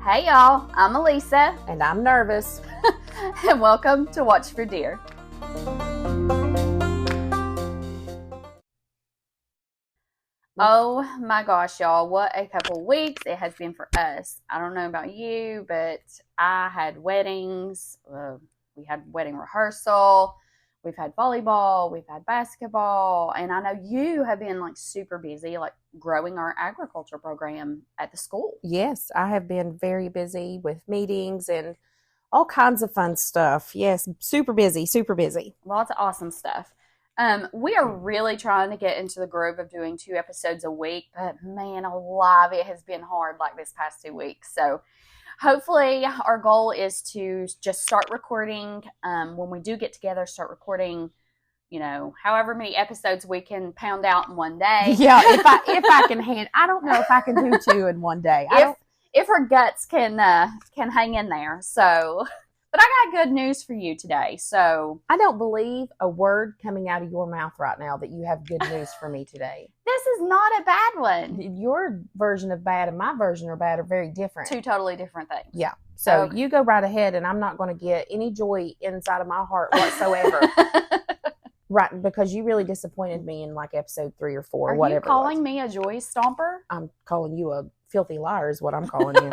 Hey y'all, I'm Elisa. And I'm nervous. And welcome to Watch for Deer. Oh my gosh, y'all, what a couple weeks it has been for us. I don't know about you, but I had weddings. We had wedding rehearsal. We've had volleyball. We've had basketball. And I know you have been super busy, growing our agriculture program at the school. Yes, I have been very busy with meetings and all kinds of fun stuff. Yes, super busy, super busy. Lots of awesome stuff. We are really trying to get into the groove of doing 2 episodes a week, but man alive, it has been hard this past 2 weeks. So hopefully our goal is to just start recording, when we do get together, start recording, however many episodes we can pound out in one day. Yeah, if I can I don't know if I can do 2 in one day. If her guts can hang in there. So, but I got good news for you today. So I don't believe a word coming out of your mouth right now that you have good news for me today. This is not a bad one. Your version of bad and my version of bad are very different. 2 totally different things. Yeah. So You go right ahead, and I'm not going to get any joy inside of my heart whatsoever. Right, because you really disappointed me in episode 3 or 4, Are whatever. Are you calling me a joy stomper? I'm calling you a filthy liar is what I'm calling you.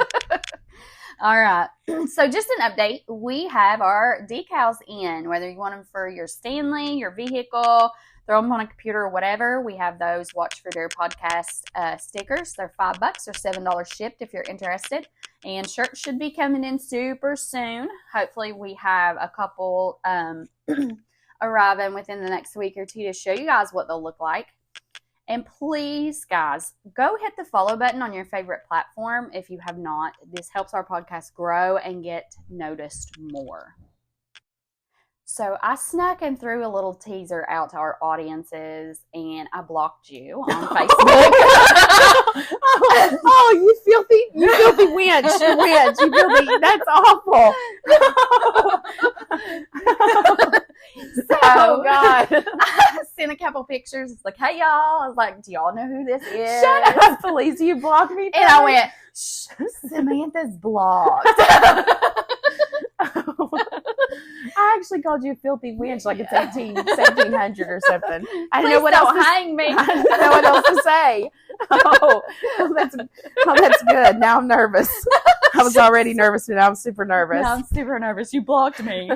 All right. So just an update. We have our decals in, whether you want them for your Stanley, your vehicle, throw them on a computer or whatever. We have those Watch for Deer podcast stickers. They're $5 or $7 shipped if you're interested. And shirts should be coming in super soon. Hopefully we have a couple arriving within the next week or 2 to show you guys what they'll look like. And please, guys, go hit the follow button on your favorite platform if you have not. This helps our podcast grow and get noticed more. So I snuck and threw a little teaser out to our audiences, and I blocked you on Facebook. Oh, you filthy wench. You filthy, that's awful. Oh, God. I sent a couple pictures. It's hey, y'all. I was like, do y'all know who this is? Shut up, please. You blocked me. And I went, shh, Samantha's blocked. I actually called you a filthy wench it's 1700 or something. I don't know what else hang me. I don't know what else to say. Oh, that's good. Now I'm nervous. I was already nervous, and I'm super nervous. Now I'm super nervous. You blocked me.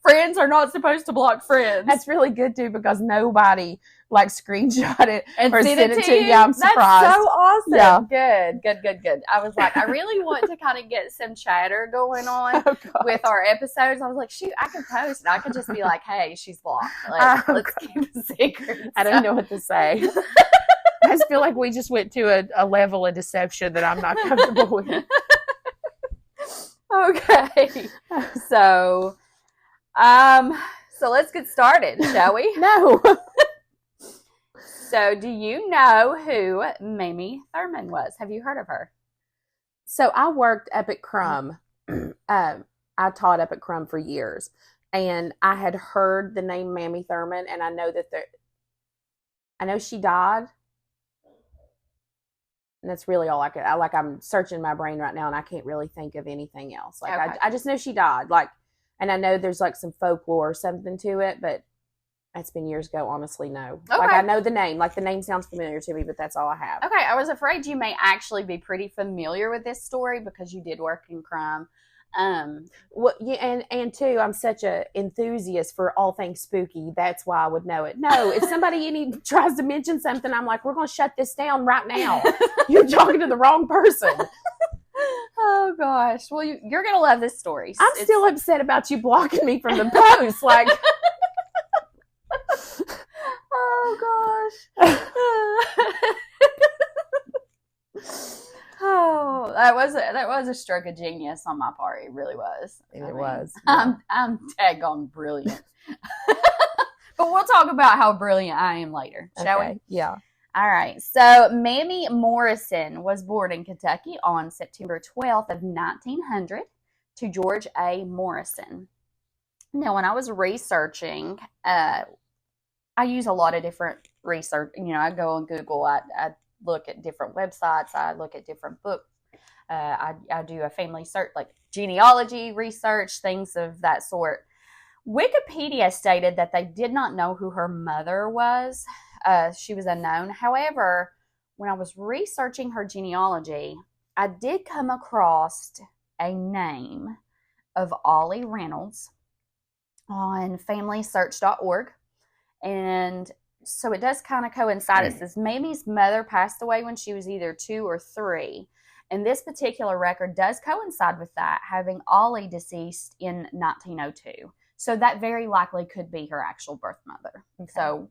Friends are not supposed to block friends. That's really good, too, because nobody screenshot it and or sent it to you. Yeah, I'm surprised. That's so awesome. Yeah. Good. I was I really want to kind of get some chatter going on with our episodes. I was like, shoot, I could post and I could just be hey, she's blocked. Let's keep a secret. I don't know what to say. I just feel like we just went to a level of deception that I'm not comfortable with. Okay. So let's get started, shall we? No. So, do you know who Mamie Thurman was? Have you heard of her? So, I worked up at Crum. I taught up at Crum for years, and I had heard the name Mamie Thurman, and I know I know she died, and that's really all I could. I'm searching my brain right now, and I can't really think of anything else. Okay. I just know she died. And I know there's some folklore or something to it, but that's been years ago. Honestly, no. Okay. I know the name. The name sounds familiar to me, but that's all I have. Okay, I was afraid you may actually be pretty familiar with this story because you did work in crime. Well, yeah, and too, I'm such a enthusiast for all things spooky. That's why I would know it. No, if somebody tries to mention something, I'm we're going to shut this down right now. You're talking to the wrong person. Oh gosh. Well, you're going to love this story. I'm still upset about you blocking me from the post. Oh gosh. Oh, that was a stroke of genius on my part. It really was. It was. Yeah. I'm daggone brilliant. But we'll talk about how brilliant I am later, shall we? Yeah. All right. So Mamie Morrison was born in Kentucky on September 12th of 1900 to George A. Morrison. Now, when I was researching, I use a lot of different research. I go on Google. I look at different websites. I look at different books. I do a family search, like genealogy research, things of that sort. Wikipedia stated that they did not know who her mother was. She was unknown. However, when I was researching her genealogy, I did come across a name of Ollie Reynolds on FamilySearch.org. And so it does kind of coincide. It says Mamie's mother passed away when she was either 2 or 3. And this particular record does coincide with that, having Ollie deceased in 1902. So that very likely could be her actual birth mother. Okay. So,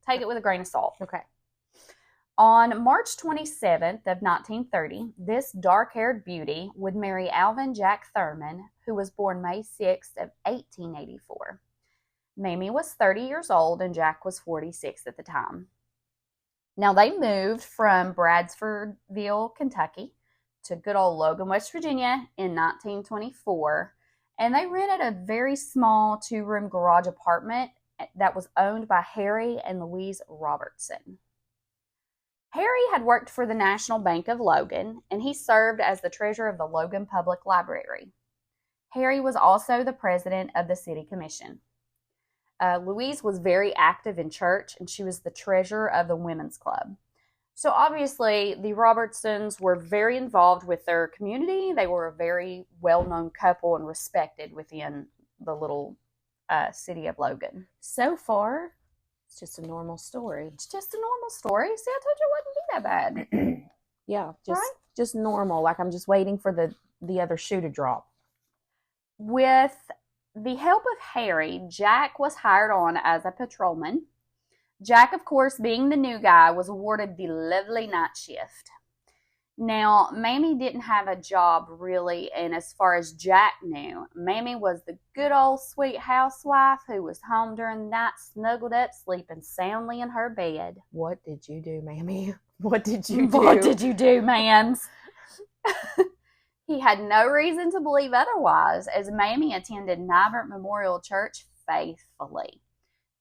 take it with a grain of salt. Okay. On March 27th of 1930, this dark-haired beauty would marry Alvin Jack Thurman, who was born May 6th of 1884. Mamie was 30 years old and Jack was 46 at the time. Now, they moved from Bradfordville, Kentucky to good old Logan, West Virginia in 1924, and they rented a very small 2-room garage apartment that was owned by Harry and Louise Robertson. Harry had worked for the National Bank of Logan, and he served as the treasurer of the Logan Public Library. Harry was also the president of the city commission. Louise was very active in church, and she was the treasurer of the women's club. So obviously, the Robertsons were very involved with their community. They were a very well-known couple and respected within the little city of Logan. So far, it's just a normal story. It's just a normal story. See, I told you it wouldn't be that bad. Yeah, Right? just normal. Like I'm just waiting for the other shoe to drop. With the help of Harry, Jack was hired on as a patrolman. Jack, of course, being the new guy, was awarded the lovely night shift. Now, Mamie didn't have a job, really, and as far as Jack knew, Mamie was the good old sweet housewife who was home during the night, snuggled up, sleeping soundly in her bed. What did you do, Mamie? What did you do? What did you do, ma'ams? He had no reason to believe otherwise, as Mamie attended Nivert Memorial Church faithfully.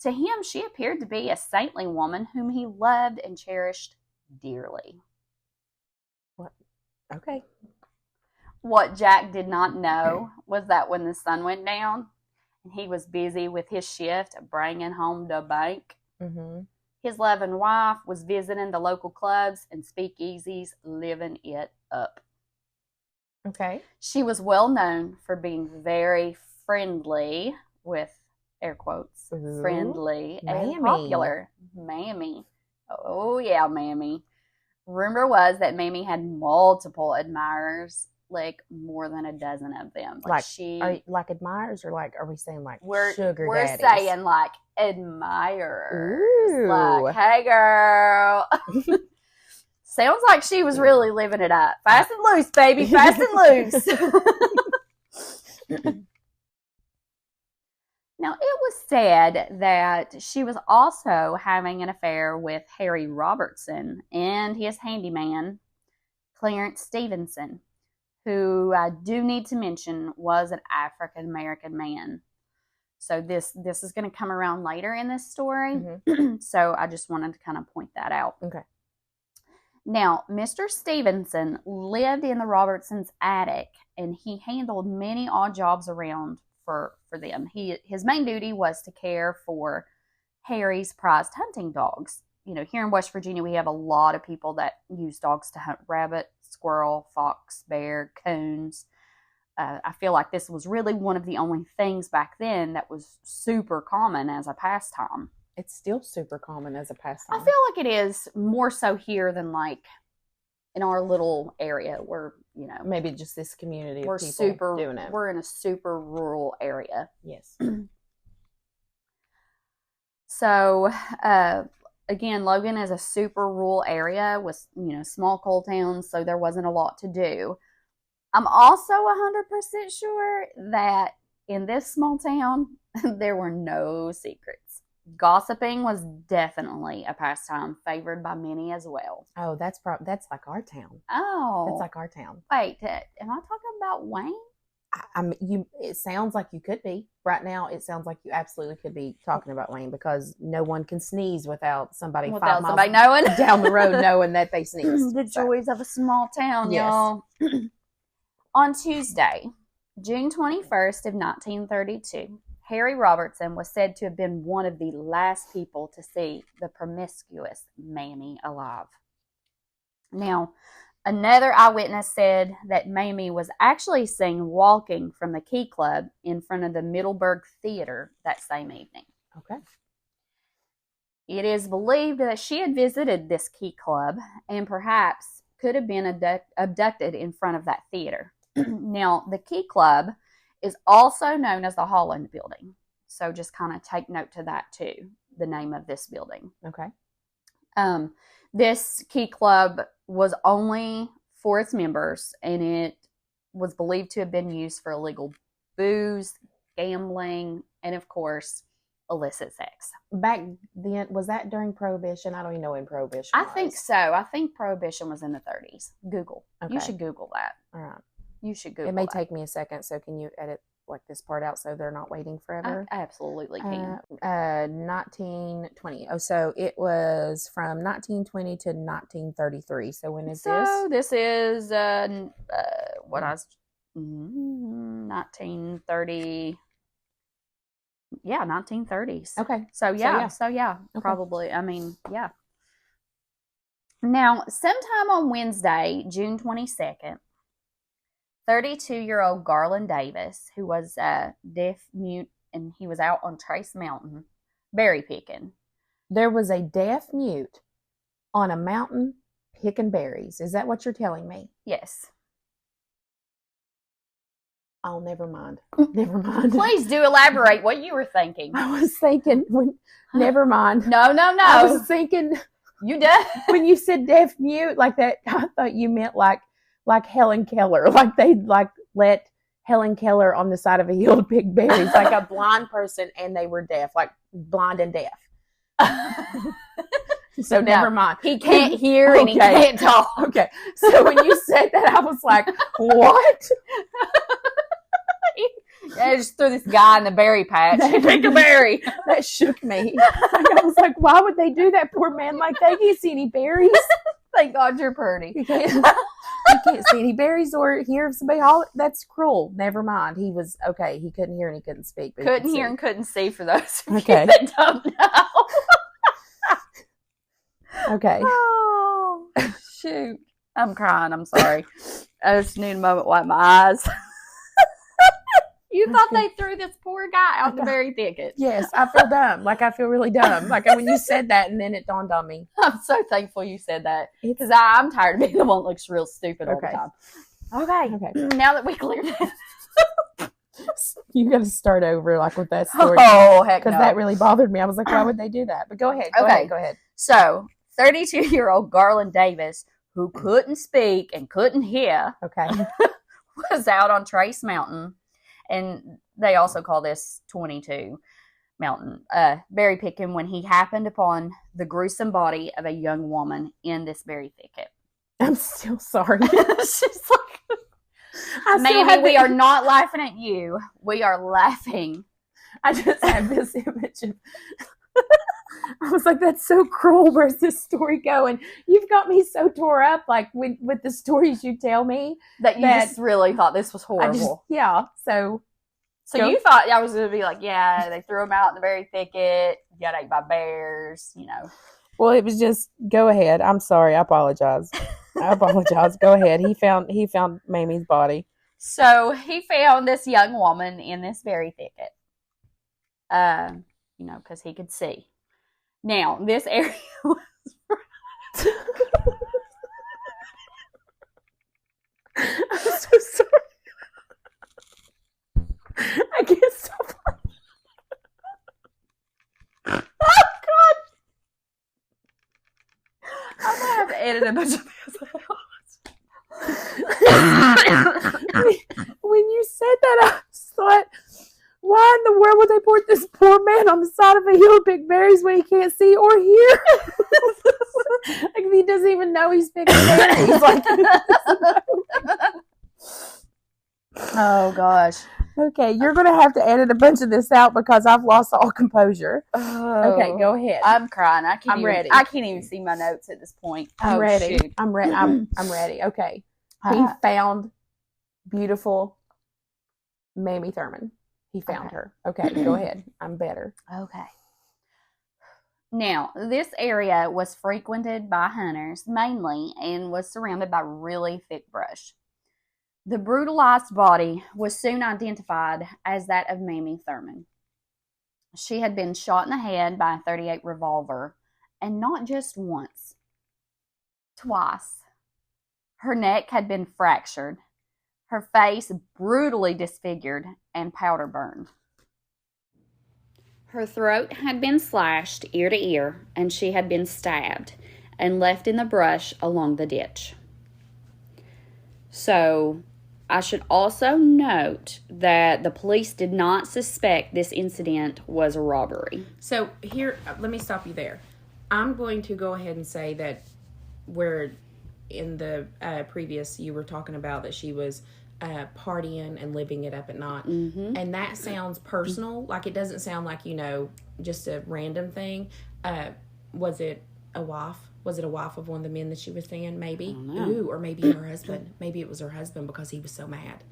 To him, she appeared to be a saintly woman whom he loved and cherished dearly. What? Okay. What Jack did not know was that when the sun went down and he was busy with his shift of bringing home the bank, his loving wife was visiting the local clubs and speakeasies, living it up. Okay. She was well known for being very friendly, with air quotes, friendly and popular. Mamie. Oh, yeah, Mamie. Rumor was that Mamie had multiple admirers, like more than a dozen of them. Like admirers, or like, are we saying like sugar daddies? We're saying like admirers. Ooh. Like, hey, girl. Sounds like she was really living it up. Fast and loose, baby. Fast and loose. Now, it was said that she was also having an affair with Harry Robertson and his handyman, Clarence Stevenson, who I do need to mention was an African-American man. So this is going to come around later in this story. So I just wanted to kind of point that out. Okay. Now, Mr. Stevenson lived in the Robertsons' attic, and he handled many odd jobs around for them. His main duty was to care for Harry's prized hunting dogs. Here in West Virginia, we have a lot of people that use dogs to hunt rabbit, squirrel, fox, bear, coons. I feel like this was really one of the only things back then that was super common as a pastime. It's still super common as a pastime. I feel like it is more so here than like in our little area where, maybe just this community of we're people doing it. We're in a super rural area. Yes. So, again, Logan is a super rural area with, small coal towns, so there wasn't a lot to do. I'm also 100% sure that in this small town, there were no secrets. Gossiping was definitely a pastime favored by many as well. Oh, that's like our town. Oh. That's like our town. Wait, am I talking about Wayne? It sounds like you could be right now. It sounds like you absolutely could be talking about Wayne, because no one can sneeze without somebody 5 miles knowing down the road knowing that they sneezed. The joys of a small town, Yes. y'all. On Tuesday, June 21st of 1932, Harry Robertson was said to have been one of the last people to see the promiscuous Mamie alive. Now, another eyewitness said that Mamie was actually seen walking from the Key Club in front of the Middleburg Theater that same evening. Okay. It is believed that she had visited this Key Club and perhaps could have been abducted in front of that theater. Now, the Key Club is also known as the Holland Building. So just kind of take note to that too, the name of this building. Okay. This Key Club was only for its members, and it was believed to have been used for illegal booze, gambling, and of course, illicit sex. Back then, was that during Prohibition? I don't even know when Prohibition I was. think so. I think Prohibition was in the 30s. Google. Okay. You should Google that. All right. You should Google It may that. take me a second, so can you edit like this part out so they're not waiting forever? I absolutely can. 1920. Oh, so it was from 1920 to 1933. So when is this? So this is what I was 1930. Yeah, 1930s. Okay. So yeah, okay. Probably. I mean, yeah. Now, sometime on Wednesday, June 22nd, 32-year-old Garland Davis, who was deaf, mute, and he was out on Trace Mountain berry picking. There was a deaf mute on a mountain picking berries. Is that what you're telling me? Yes. Oh, never mind. Never mind. Please do elaborate what you were thinking. I was thinking, never mind. No. I was thinking, you did? when you said deaf mute like that, I thought you meant like Helen Keller, like they'd let Helen Keller on the side of a hill to pick berries, like a blind person, and they were deaf, like blind and deaf. So never mind. He can't hear and he can't talk. Okay. So when you said that, I was like, what? I just threw this guy in the berry patch. Pick a berry. That shook me. I was like, why would they do that, poor man? Like, they can't see any berries. Thank God you're pretty. You can't see any berries or hear somebody holler. That's cruel. Never mind. He was okay. He couldn't hear and he couldn't speak. But couldn't hear and couldn't see, for those of okay. you that don't know. Okay. Oh, shoot. I'm crying. I'm sorry. I just need a moment to wipe my eyes. You thought they threw this poor guy out the berry thicket. Yes, I feel dumb. Like, I feel really dumb. Like, when you said that, and then it dawned on me. I'm so thankful you said that, because I'm tired of being the one that looks real stupid all the time. Okay. Now that we cleared that. You got to start over, like, with that story. Oh, heck no. Because that really bothered me. I was like, why would they do that? But go ahead. Go ahead. So, 32-year-old Garland Davis, who couldn't speak and couldn't hear, was out on Trace Mountain. And they also call this 22 Mountain berry picking, when he happened upon the gruesome body of a young woman in this berry thicket. I'm still sorry. It's just like, Mamie, we are not laughing at you. We are laughing. I just have this image of, I was like, that's so cruel. Where's this story going? You've got me so tore up, like, with the stories you tell me. That you just really thought this was horrible. So you thought I was going to be like, yeah, they threw him out in the berry thicket, got ate by bears, you know. Well, it was just, go ahead. I'm sorry. I apologize. Go ahead. He found Mamie's body. So he found this young woman in this berry thicket. You know, because he could see. Now, this area was I'm so sorry. I can't stop. Oh, God. I'm going to have to edit a bunch of this out. When you said that, I just thought, why in the world would they put this poor man on the side of a hill to pick berries when he can't see or hear? Like, he doesn't even know he's picking berries. Like, Oh, gosh. Okay, you're going to have to edit a bunch of this out because I've lost all composure. Oh, Okay, go ahead. I'm crying. I'm ready. I can't even see my notes at this point. I'm ready. Shoot. I'm ready. I'm ready. Okay. He found beautiful Mamie Thurman. He found her. Okay, go ahead. I'm better. Okay. Now, this area was frequented by hunters mainly and was surrounded by really thick brush. The brutalized body was soon identified as that of Mamie Thurman. She had been shot in the head by a .38 revolver, and not just once, twice. Her neck had been fractured, her face brutally disfigured and powder burned. Her throat had been slashed ear to ear, and she had been stabbed and left in the brush along the ditch. So, I should also note that the police did not suspect this incident was a robbery. So here, let me stop you there. I'm going to go ahead and say that where in the previous you were talking about that she was partying and living it up at night. Mm-hmm. And that sounds personal. Like it doesn't sound like, just a random thing. Was it a wife? Was it a wife of one of the men that she was seeing? Maybe. Ooh, or maybe her husband. Maybe it was her husband because he was so mad.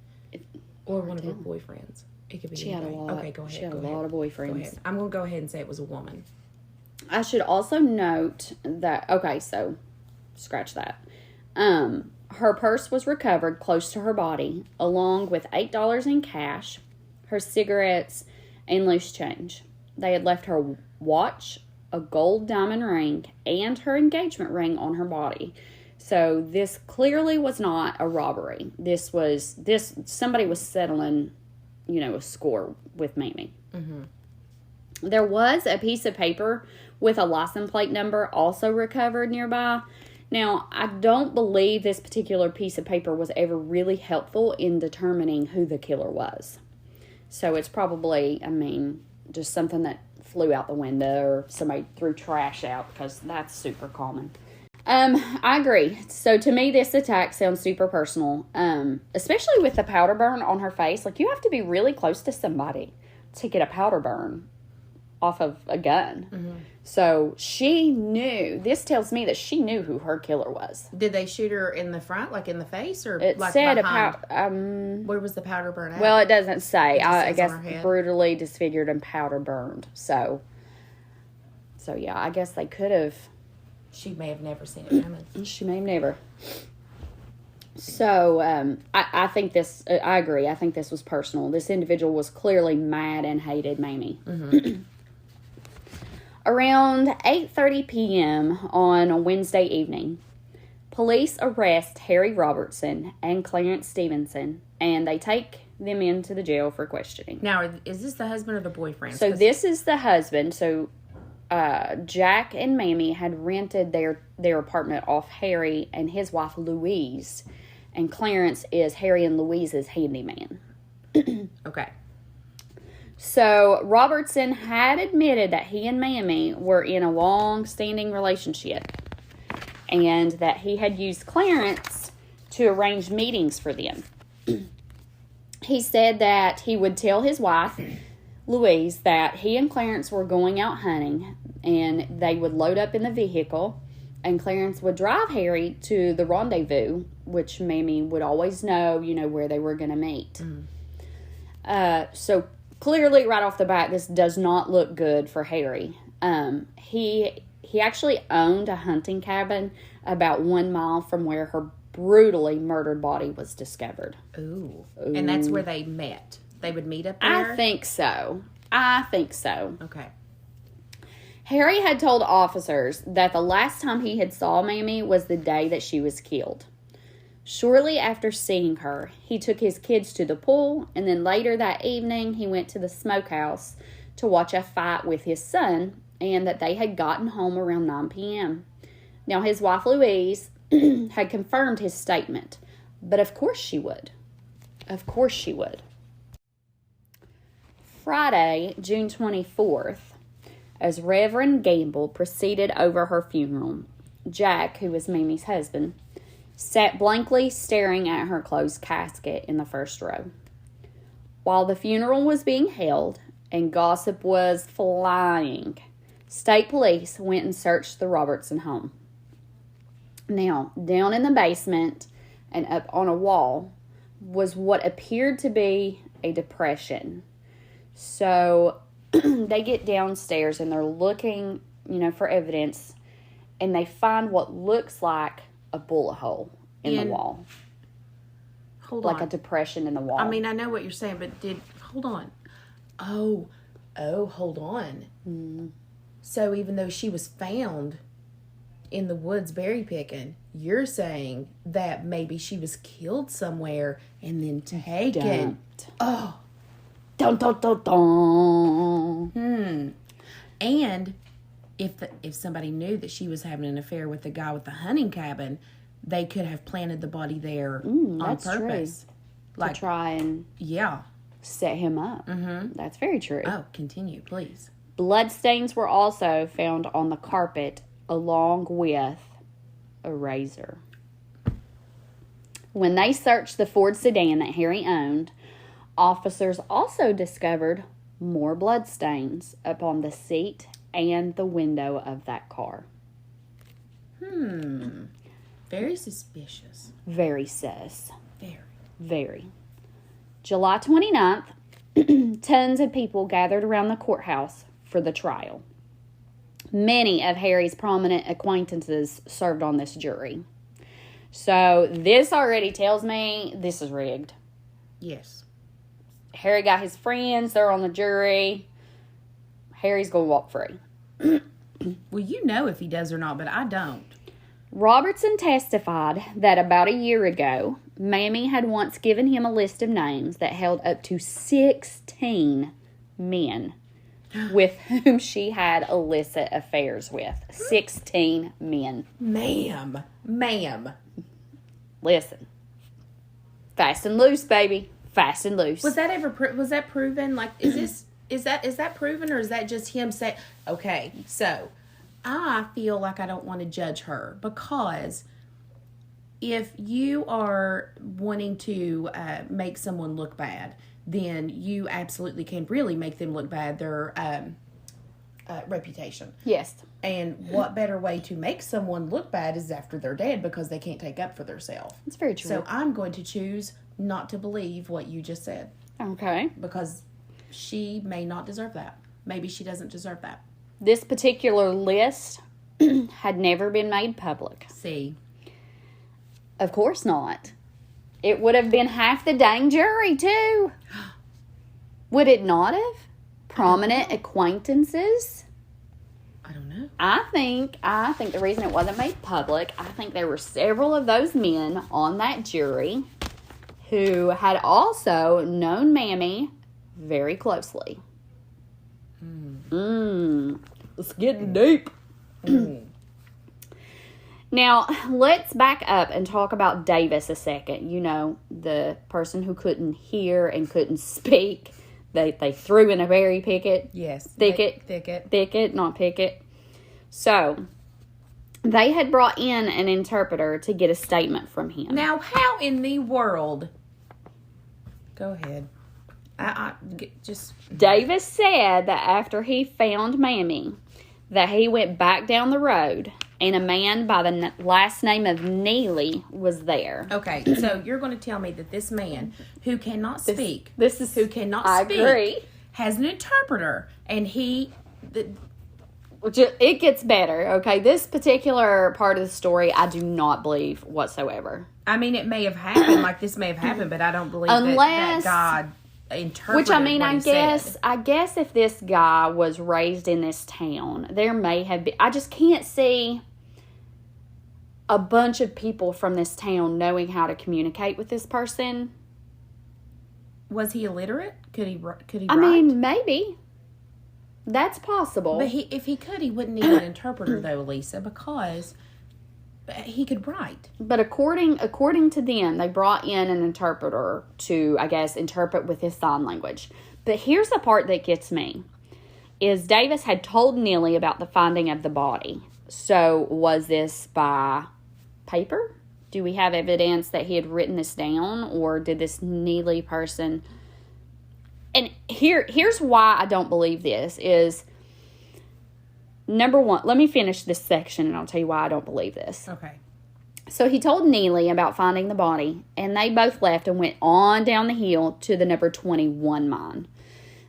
Or one of her boyfriends. It could be. She had a lot. Okay, go ahead. She had a lot of boyfriends. Go ahead. I'm going to go ahead and say it was a woman. I should also note that, okay, so scratch that. Her purse was recovered close to her body, along with $8 in cash, her cigarettes, and loose change. They had left her watch, a gold diamond ring, and her engagement ring on her body. So this clearly was not a robbery. Somebody was settling, a score with Mamie. Mm-hmm. There was a piece of paper with a license plate number also recovered nearby. Now, I don't believe this particular piece of paper was ever really helpful in determining who the killer was. So it's probably, just something that flew out the window or somebody threw trash out because that's super common. I agree. So to me, this attack sounds super personal, especially with the powder burn on her face. Like, you have to be really close to somebody to get a powder burn off of a gun. Mm-hmm. So she knew. This tells me that she knew who her killer was. Did they shoot her in the front, like in the face, or it like said behind? Where was the powder burn at? Well, it doesn't say. I guess brutally disfigured and powder burned. So yeah, I guess they could have. She may have never seen it coming. She may have never. So I think this. I agree. I think this was personal. This individual was clearly mad and hated Mamie. Mm-hmm. Around 8:30 p.m. on a Wednesday evening, police arrest Harry Robertson and Clarence Stevenson, and they take them into the jail for questioning. Now, is this the husband or the boyfriend? So this is the husband. So Jack and Mamie had rented their apartment off Harry and his wife Louise, and Clarence is Harry and Louise's handyman. Okay. So, Robertson had admitted that he and Mamie were in a long-standing relationship and that he had used Clarence to arrange meetings for them. He said that he would tell his wife, Louise, that he and Clarence were going out hunting and they would load up in the vehicle and Clarence would drive Harry to the rendezvous, which Mamie would always know, where they were going to meet. So clearly, right off the bat, this does not look good for Harry. He actually owned a hunting cabin about 1 mile from where her brutally murdered body was discovered. Ooh. And that's where they met. They would meet up there? I think so. Okay. Harry had told officers that the last time he had saw Mamie was the day that she was killed. Shortly after seeing her, he took his kids to the pool, and then later that evening, he went to the smokehouse to watch a fight with his son, and that they had gotten home around 9 p.m. Now, his wife, Louise, had confirmed his statement, but of course she would. Of course she would. Friday, June 24th, as Reverend Gamble proceeded over her funeral, Jack, who was Mamie's husband, sat blankly staring at her closed casket in the first row. While the funeral was being held and gossip was flying, state police went and searched the Robertson home. Now, down in the basement and up on a wall was what appeared to be a depression. So they get downstairs and they're looking, for evidence, and they find what looks like a bullet hole in the wall. Hold on. Like a depression in the wall. I mean, I know what you're saying, but hold on. Oh, hold on. So even though she was found in the woods berry picking, you're saying that maybe she was killed somewhere and then taken. Dumped. Oh. Dun, dun, dun, dun. And if somebody knew that she was having an affair with the guy with the hunting cabin, they could have planted the body there on purpose. True. To try and set him up. Mm-hmm. That's very true. Oh, continue, please. Bloodstains were also found on the carpet along with a razor. When they searched the Ford sedan that Harry owned, officers also discovered more bloodstains upon the seat and the window of that car. Very suspicious. Very sus. Very. July 29th, tons of people gathered around the courthouse for the trial. Many of Harry's prominent acquaintances served on this jury. So this already tells me this is rigged. Yes. Harry got his friends, they're on the jury. Harry's going to walk free. Well, you know if he does or not, but I don't. Robertson testified that about a year ago, Mamie had once given him a list of names that held up to 16 men with whom she had illicit affairs with. 16 men. Ma'am. Listen. Fast and loose, baby. Fast and loose. Was that ever was that proven? Like, is that proven, or is that just him saying? Okay, so I feel like I don't want to judge her, because if you are wanting to make someone look bad, then you absolutely can really make them look bad. Their reputation. Yes. And what better way to make someone look bad is after they're dead, because they can't take up for themselves. That's very true. So I'm going to choose not to believe what you just said. Okay. Because she may not deserve that. Maybe she doesn't deserve that. This particular list had never been made public. See. Of course not. It would have been half the dang jury, too. Would it not have? Prominent acquaintances? I don't know. I think the reason it wasn't made public, I think there were several of those men on that jury who had also known Mamie very closely. It's getting deep. Now, let's back up and talk about Davis a second. You know, the person who couldn't hear and couldn't speak. They threw in a berry picket. Yes. Thicket. Thicket, not picket. So, they had brought in an interpreter to get a statement from him. Now, how in the world? Go ahead. Davis said that after he found Mamie, that he went back down the road and a man by the last name of Neely was there. Okay, so you're going to tell me that this man who cannot speak, I agree, has an interpreter, and it gets better. Okay, this particular part of the story, I do not believe whatsoever. I mean, it may have happened, like this may have happened, but I don't believe that God interpreted. Which, I mean, what I guess if this guy was raised in this town, there may have been. I just can't see a bunch of people from this town knowing how to communicate with this person. Was he illiterate? Could he write? I mean, maybe. That's possible. But if he could, he wouldn't need an interpreter, though, Lisa, because he could write. But according to them, they brought in an interpreter to, I guess, interpret with his sign language. But here's the part that gets me, is Davis had told Neely about the finding of the body. So was this by paper? Do we have evidence that he had written this down, or did this Neely person here's why I don't believe this is, number one, let me finish this section and I'll tell you why I don't believe this. Okay. So he told Neely about finding the body, and they both left and went on down the hill to the number 21 mine.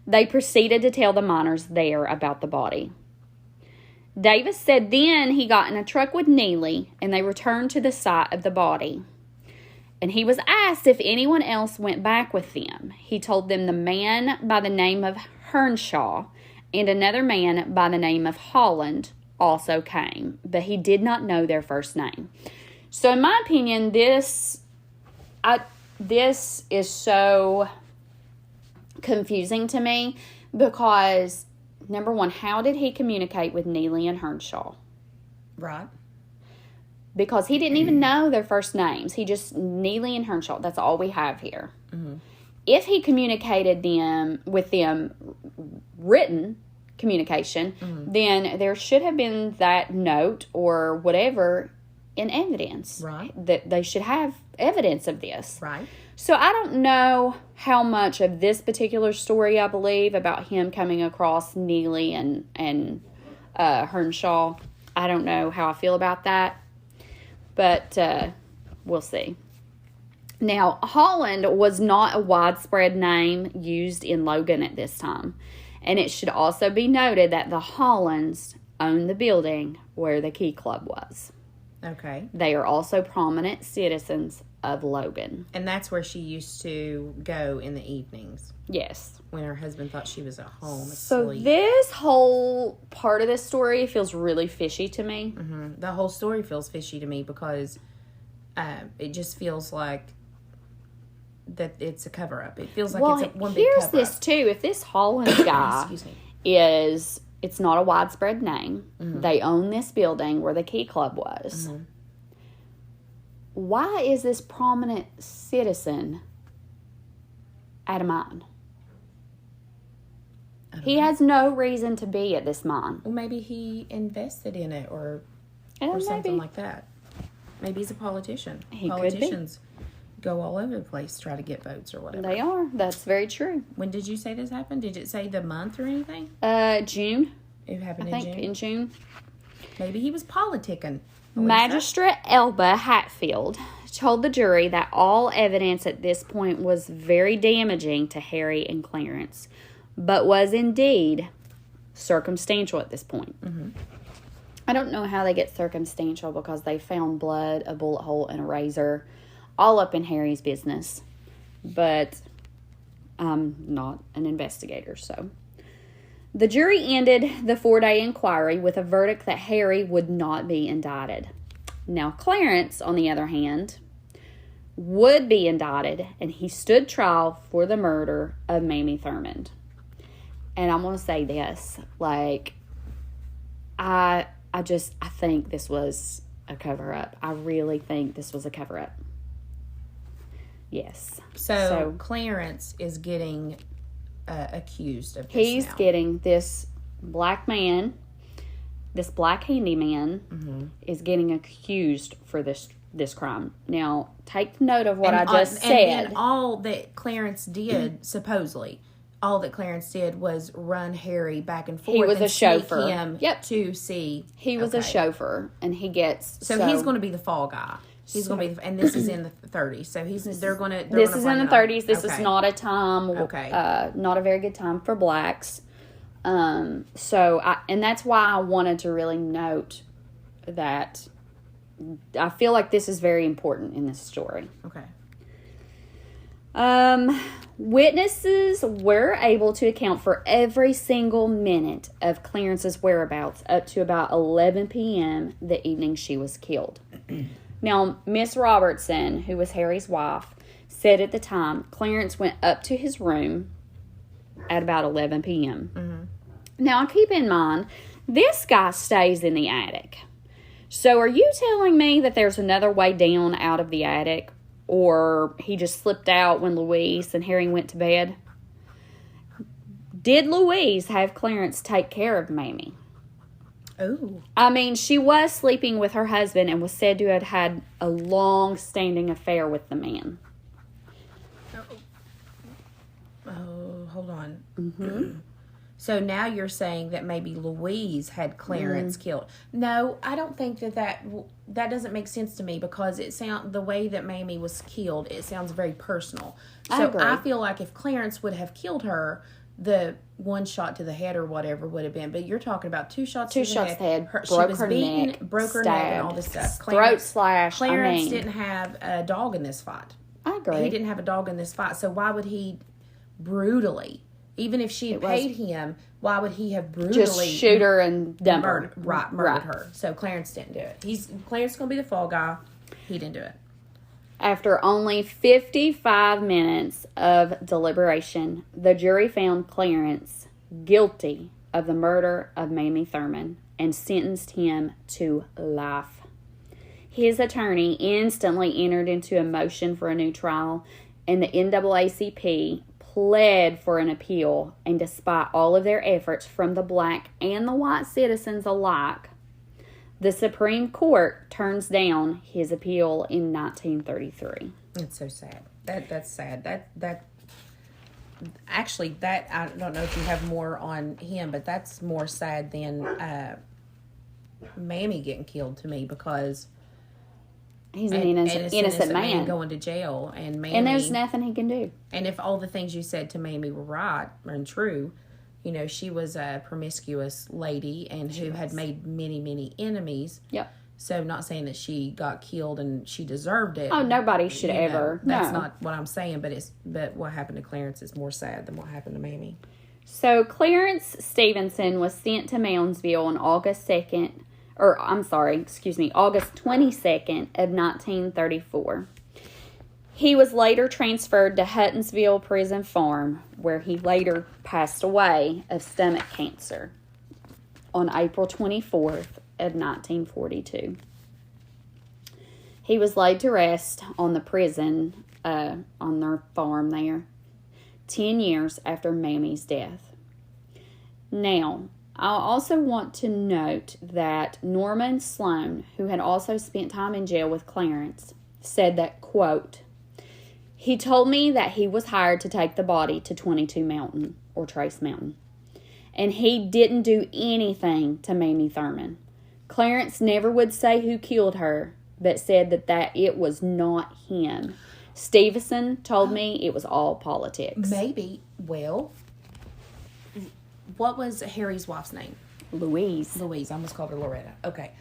They proceeded to tell the miners there about the body. Davis said then he got in a truck with Neely, and they returned to the site of the body. And he was asked if anyone else went back with them. He told them the man by the name of Hernshaw and another man by the name of Holland also came, but he did not know their first name. So in my opinion, this is so confusing to me because, number one, how did he communicate with Neely and Hernshaw? Right. Because he didn't even know their first names. He just, Neely and Hernshaw, that's all we have here. Mm-hmm. If he communicated with them written communication, then there should have been that note or whatever in evidence. Right. That they should have evidence of this. Right. So I don't know how much of this particular story I believe about him coming across Neely and Hernshaw. I don't know how I feel about that. But we'll see. Now, Holland was not a widespread name used in Logan at this time. And it should also be noted that the Hollands owned the building where the Key Club was. Okay. They are also prominent citizens of Logan. And that's where she used to go in the evenings. Yes. When her husband thought she was at home asleep. So this whole part of this story feels really fishy to me. Mm-hmm. The whole story feels fishy to me because it just feels like that it's a cover-up. It feels like it's one big cover-up. Here's this, too. If this Holland guy it's not a widespread name. Mm-hmm. They own this building where the Key Club was. Mm-hmm. Why is this prominent citizen at a mine? He has no reason to be at this mine. Well, maybe he invested in it or something like that. Maybe he's a politician. Politicians go all over the place to try to get votes or whatever. They are. That's very true. When did you say this happened? Did it say the month or anything? June. It happened in June. Maybe he was politicking. Magistrate Elba Hatfield told the jury that all evidence at this point was very damaging to Harry and Clarence, but was indeed circumstantial at this point. Mm-hmm. I don't know how they get circumstantial because they found blood, a bullet hole, and a razor all up in Harry's business. But I'm not an investigator, so. The jury ended the 4-day inquiry with a verdict that Harry would not be indicted. Now, Clarence, on the other hand, would be indicted, and he stood trial for the murder of Mamie Thurman. And I'm going to say this, I think this was a cover-up. I really think this was a cover-up. Yes. So Clarence is getting accused of this He's now. getting this black man, this black handyman, is getting accused for this crime. Now, take note of what I just said. And all that Clarence did, supposedly, all that Clarence did was run Harry back and forth. He was and a chauffeur. Him to see. He was a chauffeur, and he gets so he's going to be the fall guy. He's going to be, and this is in the 30s. So this is in the 30s. This is not a time, not a very good time for blacks. And that's why I wanted to really note that I feel like this is very important in this story. Okay. Witnesses were able to account for every single minute of Clarence's whereabouts up to about 11 p.m. the evening she was killed. Now, Miss Robertson, who was Harry's wife, said at the time Clarence went up to his room at about 11 p.m. Mm-hmm. Now, keep in mind, this guy stays in the attic. So are you telling me that there's another way down out of the attic? Or he just slipped out when Louise and Harry went to bed? Did Louise have Clarence take care of Mamie? Oh. I mean, she was sleeping with her husband and was said to have had a long-standing affair with the man. Oh. hold on. So now you're saying that maybe Louise had Clarence killed. No, I don't think that doesn't make sense to me, because the way that Mamie was killed, it sounds very personal. So I feel like if Clarence would have killed her, the one shot to the head or whatever would have been. But you're talking about two shots to the head. She was beaten, neck, broke her neck, and all this stuff. Throat slash. Clarence didn't have a dog in this fight. I agree. He didn't have a dog in this fight. So why would he brutally... Even if she had paid him, why would he have brutally... Just shoot her and dump her. Murdered her. So Clarence didn't do it. Clarence is going to be the fall guy. He didn't do it. After only 55 minutes of deliberation, the jury found Clarence guilty of the murder of Mamie Thurman and sentenced him to life. His attorney instantly entered into a motion for a new trial, and the NAACP pled for an appeal, and despite all of their efforts from the black and the white citizens alike, the Supreme Court turns down his appeal in 1933. It's so sad. That's sad. That actually, I don't know if you have more on him, but that's more sad than Mamie getting killed to me, because he's an innocent man going to jail, and Mamie, and there's nothing he can do. And if all the things you said to Mamie were right and true, you know, she was a promiscuous lady and who had made many, many enemies. Yep. So, not saying that she got killed and she deserved it. Oh, nobody should ever. That's not what I'm saying, but what happened to Clarence is more sad than what happened to Mamie. So, Clarence Stevenson was sent to Moundsville on August 22nd of 1934. He was later transferred to Huttonsville Prison Farm, where he later passed away of stomach cancer on April 24th of 1942. He was laid to rest on the prison, on their farm there, 10 years after Mamie's death. Now, I also want to note that Norman Sloan, who had also spent time in jail with Clarence, said that, quote, "He told me that he was hired to take the body to 22 Mountain, or Trace Mountain, and he didn't do anything to Mamie Thurman. Clarence never would say who killed her, but said that it was not him. Stevenson told me it was all politics." Maybe. Well, what was Harry's wife's name? Louise. I almost called her Loretta. Okay.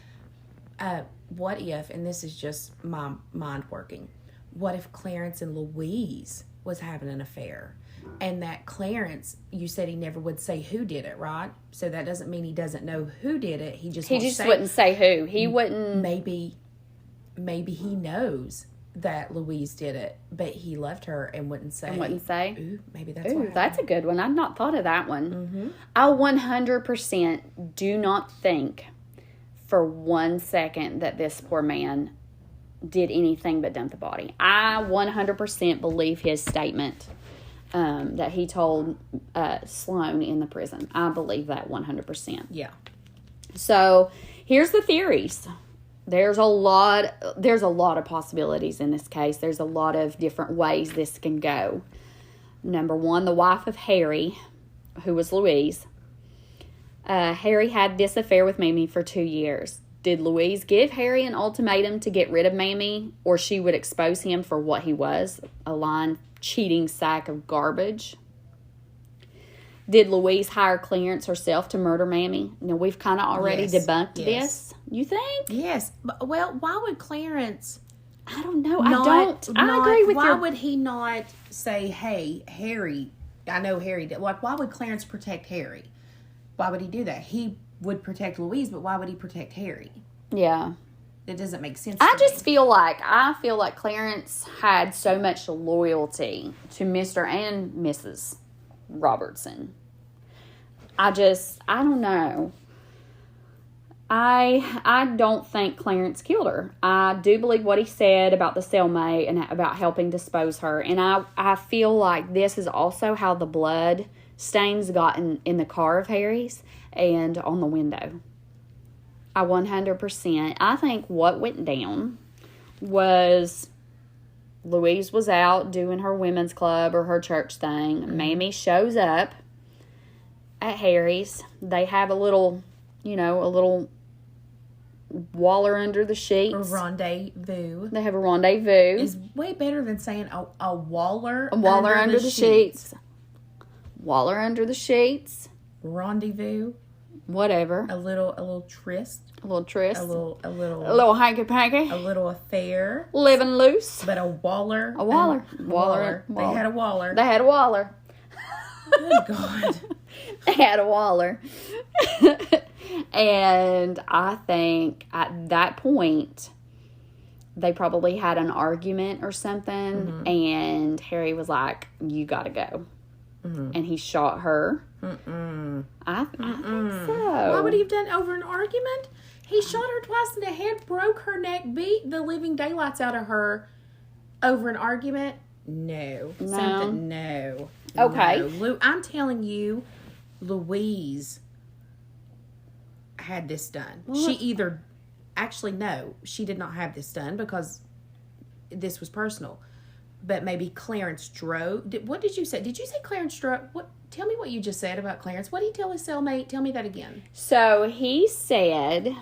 What if, and this is just my mind working, what if Clarence and Louise was having an affair? And that Clarence, you said he never would say who did it, right? So that doesn't mean he doesn't know who did it. He just wouldn't say who. He wouldn't. Maybe he knows that Louise did it, but he left her and wouldn't say. Ooh, maybe that's what happened. That's a good one. I've not thought of that one. Mm-hmm. I 100% do not think for 1 second that this poor man did anything but dump the body. I 100% believe his statement that he told Sloan in the prison. I believe that 100%. Yeah. So here's the theories. There's a lot of possibilities in this case. There's a lot of different ways this can go. Number one, the wife of Harry, who was Louise. Harry had this affair with Mamie for 2 years. Did Louise give Harry an ultimatum to get rid of Mamie, or she would expose him for what he was, a lying, cheating sack of garbage? Did Louise hire Clarence herself to murder Mamie? Now, we've kind of already debunked this. You think? Yes. Well, why would Clarence... I don't know. I agree with you. Why would he not say, hey, Harry, I know Harry did. Like, why would Clarence protect Harry? Why would he do that? He would protect Louise, but why would he protect Harry? Yeah. It doesn't make sense. I feel like Clarence had so much loyalty to Mr. and Mrs. Robertson. I don't know. I don't think Clarence killed her. I do believe what he said about the cellmate and about helping dispose her. And I feel like this is also how the blood stains got in the car of Harry's and on the window. I 100%. I think what went down was Louise was out doing her women's club or her church thing. Mamie shows up at Harry's. They have a little waller under the sheets. A rendezvous. They have a rendezvous. Is way better than saying a waller. A waller under the sheets. Waller under the sheets. Rendezvous. Whatever. A little tryst. A little tryst. A little hanky panky. A little affair. Living loose. But a waller. A waller. Waller. They had a waller. They had a waller. Good God. They had a waller. And I think at that point, they probably had an argument or something. And Harry was like, you got to go. And he shot her. I think so. Why would he have done over an argument? He shot her twice in the head, broke her neck, beat the living daylights out of her over an argument. No. No. Okay. No. I'm telling you, Louise had this done. She either... Actually, no. She did not have this done because this was personal. But maybe Clarence drove... What did you say? Did you say Clarence drove... What? Tell me what you just said about Clarence. What did he tell his cellmate? Tell me that again. So he said...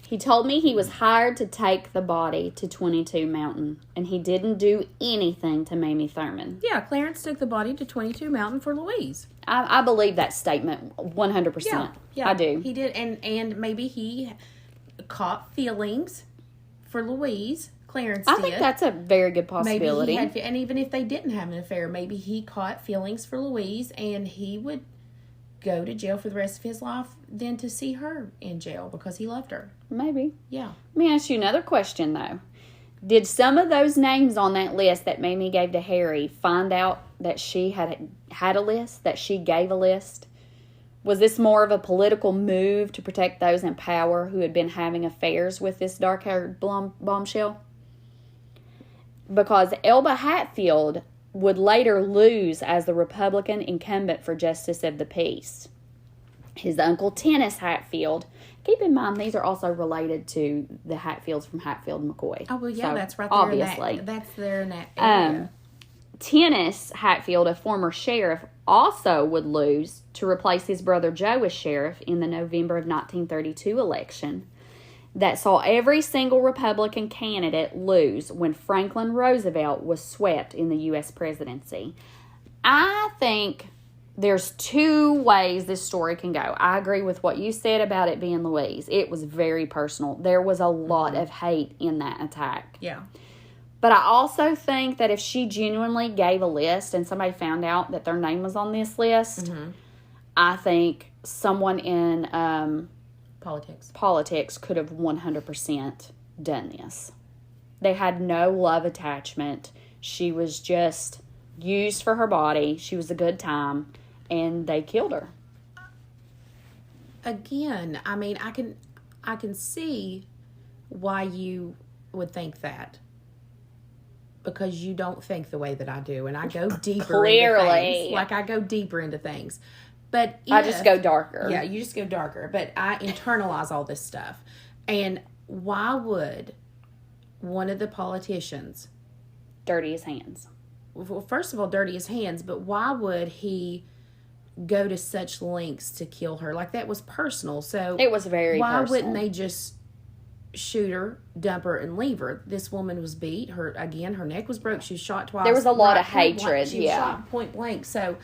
He told me he was hired to take the body to 22 Mountain, and he didn't do anything to Mamie Thurman. Yeah, Clarence took the body to 22 Mountain for Louise. I believe that statement 100%. Yeah, I do. He did, and maybe he caught feelings for Louise. Clarence did. I think that's a very good possibility. Maybe he had, and even if they didn't have an affair, maybe he caught feelings for Louise, and he would go to jail for the rest of his life than to see her in jail because he loved her. Maybe. Yeah. Let me ask you another question, though. Did some of those names on that list that Mamie gave to Harry find out that she had a list, that she gave a list? Was this more of a political move to protect those in power who had been having affairs with this dark-haired bombshell? Because Elba Hatfield would later lose as the Republican incumbent for Justice of the Peace. His uncle Tennis Hatfield. Keep in mind, these are also related to the Hatfields from Hatfield and McCoy. Oh, well, yeah, so, that's right there. Obviously. That's there in that area. Tennis Hatfield, a former sheriff, also would lose to replace his brother Joe as sheriff in the November of 1932 election that saw every single Republican candidate lose when Franklin Roosevelt was swept in the U.S. presidency. I think there's two ways this story can go. I agree with what you said about it being Louise. It was very personal. There was a lot of hate in that attack. Yeah. But I also think that if she genuinely gave a list and somebody found out that their name was on this list, I think someone in politics could have 100% done this. They had no love attachment. She was just used for her body. She was a good time, and they killed her. Again, I mean, I can see why you would think that. Because you don't think the way that I do, and I go deeper into things. Like, I go deeper into things. But I just go darker. Yeah, you just go darker. But I internalize all this stuff. And why would one of the politicians... Dirty his hands. Well, first of all, dirty his hands. But why would he go to such lengths to kill her? Like, that was personal. So it was very personal. Why wouldn't they just shoot her, dump her, and leave her? This woman was beat. Her neck was broke. She was shot twice. There was a lot of hatred. She was shot point blank. So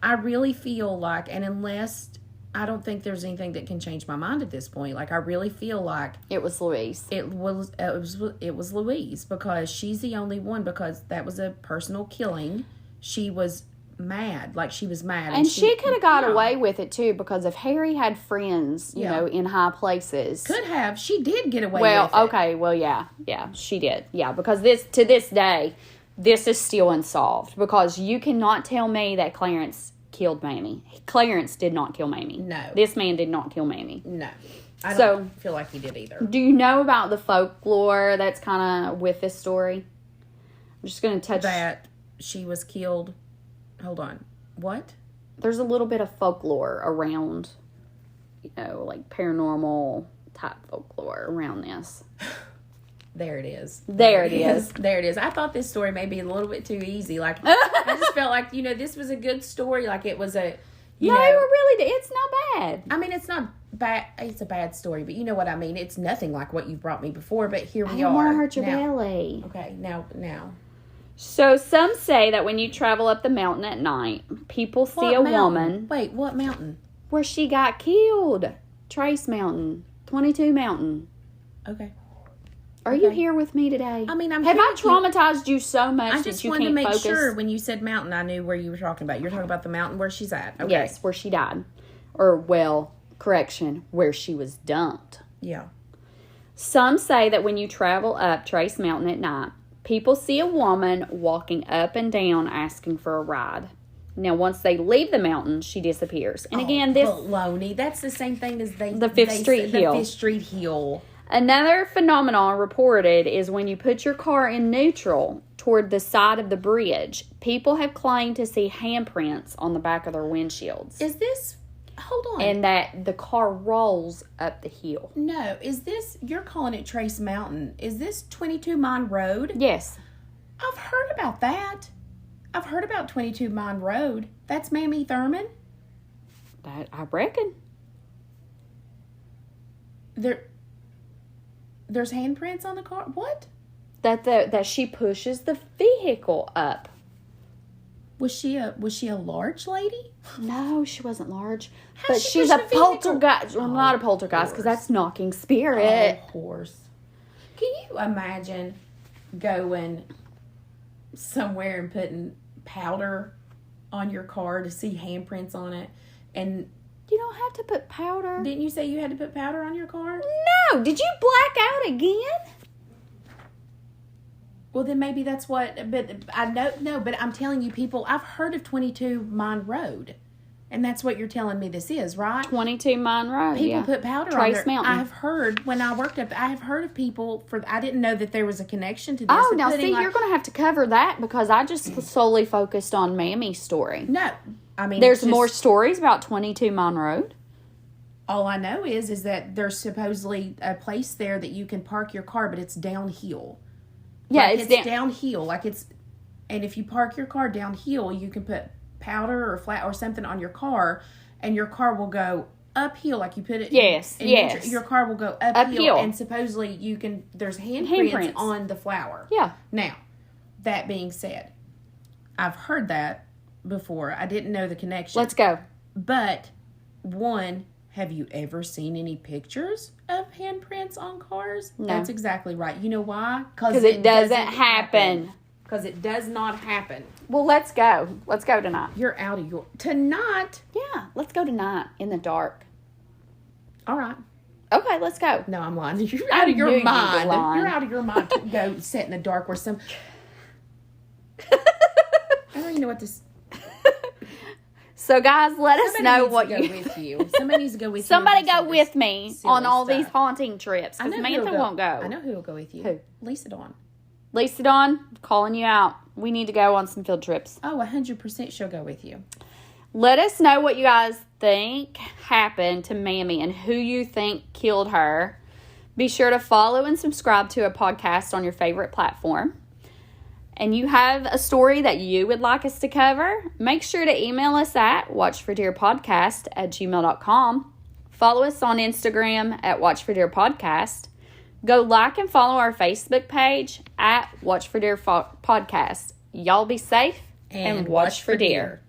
I really feel like, and unless, I don't think there's anything that can change my mind at this point. Like, I really feel like it was Louise. It was Louise, because she's the only one, because that was a personal killing. She was mad. Like, she was mad. And she could have got away with it, too, because if Harry had friends, you know, in high places. Could have. She did get away with it. Well, okay. Well, yeah. Yeah, she did. Yeah, because to this day, this is still unsolved. Because you cannot tell me that Clarence killed Mamie. Clarence did not kill Mamie. No. This man did not kill Mamie. No. I don't feel like he did either. Do you know about the folklore that's kind of with this story? I'm just going to touch... That she was killed... Hold on. What? There's a little bit of folklore around, you know, like paranormal type folklore around this. There it is. There it is. There it is. I thought this story may be a little bit too easy. Like, I just felt like, this was a good story. Like, it was a, really, it's not bad. I mean, it's not bad. It's a bad story, but you know what I mean. It's nothing like what you brought me before, but here we are. I don't want to hurt your now. belly. Okay, now. So some say that when you travel up the mountain at night, people see a woman. Wait, what mountain? Where she got killed. Trace Mountain. 22 Mountain. Okay. Are you here with me today? I mean, Have I traumatized you so much I that just you wanted can't to make focus? sure when you said mountain, I knew where you were talking about. You're talking about the mountain where she's at. Okay. Yes, where she died. Or, well, correction, where she was dumped. Yeah. Some say that when you travel up Trace Mountain at night, people see a woman walking up and down asking for a ride. Now, once they leave the mountain, she disappears. And again, this... baloney. That's the same thing as the Fifth Street Hill. The Fifth Street Hill. Another phenomenon reported is when you put your car in neutral toward the side of the bridge, people have claimed to see handprints on the back of their windshields. Is this... Hold on. And that the car rolls up the hill. No. Is this... You're calling it Trace Mountain. Is this 22 Mine Road? Yes. I've heard about that. I've heard about 22 Mine Road. That's Mamie Thurman? That I reckon. There's handprints on the car? What? That she pushes the vehicle up. Was she a large lady? No, she wasn't large. How'd But she she's push a the vehicle? poltergeist. Well, not a poltergeist, because that's knocking spirit. Of course. Can you imagine going somewhere and putting powder on your car to see handprints on it? And You don't have to put powder. didn't you say you had to put powder on your car? No, did you black out again? Well, then maybe that's what, but I know, no, but I'm telling you, people, I've heard of 22 Mine Road, and that's what you're telling me this is, right? 22 Mine Road. People put powder Trace on their, Mountain. I've heard, when I worked up, I have heard of people, I didn't know that there was a connection to this. Oh, of now putting, see, like, you're going to have to cover that because I just solely focused on Mammie's story. No, I mean, There's it's just, more stories about 22 Mine Road. all I know is that there's supposedly a place there that you can park your car, but it's downhill. Yeah, Like, it's downhill. And if you park your car downhill, you can put powder or flat or something on your car, and your car will go uphill. Like you put it. Yes, in yes. Your car will go uphill, and supposedly there's handprints on the flour. Yeah. Now, that being said, I've heard that before. I didn't know the connection. Let's go. But one. Have you ever seen any pictures of handprints on cars? No. That's exactly right. You know why? Because it doesn't happen. Because it does not happen. Well, let's go. Let's go tonight. You're out of your... Tonight? Yeah, let's go tonight in the dark. All right. Okay, let's go. No, I'm lying. You're out of your knew you were mind. lying. You're out of your mind to go sit in the dark where some... I don't even know what this... So, guys, let us know what you... Somebody needs to go with you. Somebody go with me on all stuff. these haunting trips. Because Mantha won't go. I know who will go with you. Who? Lisa Dawn. Lisa Dawn, calling you out. We need to go on some field trips. Oh, 100% she'll go with you. Let us know what you guys think happened to Mamie and who you think killed her. Be sure to follow and subscribe to a podcast on your favorite platform. And you have a story that you would like us to cover, make sure to email us at watchfordearpodcast@gmail.com. Follow us on Instagram at watchfordearpodcast. Go like and follow our Facebook page at Watch for Deer Podcast. Y'all be safe and watch for deer.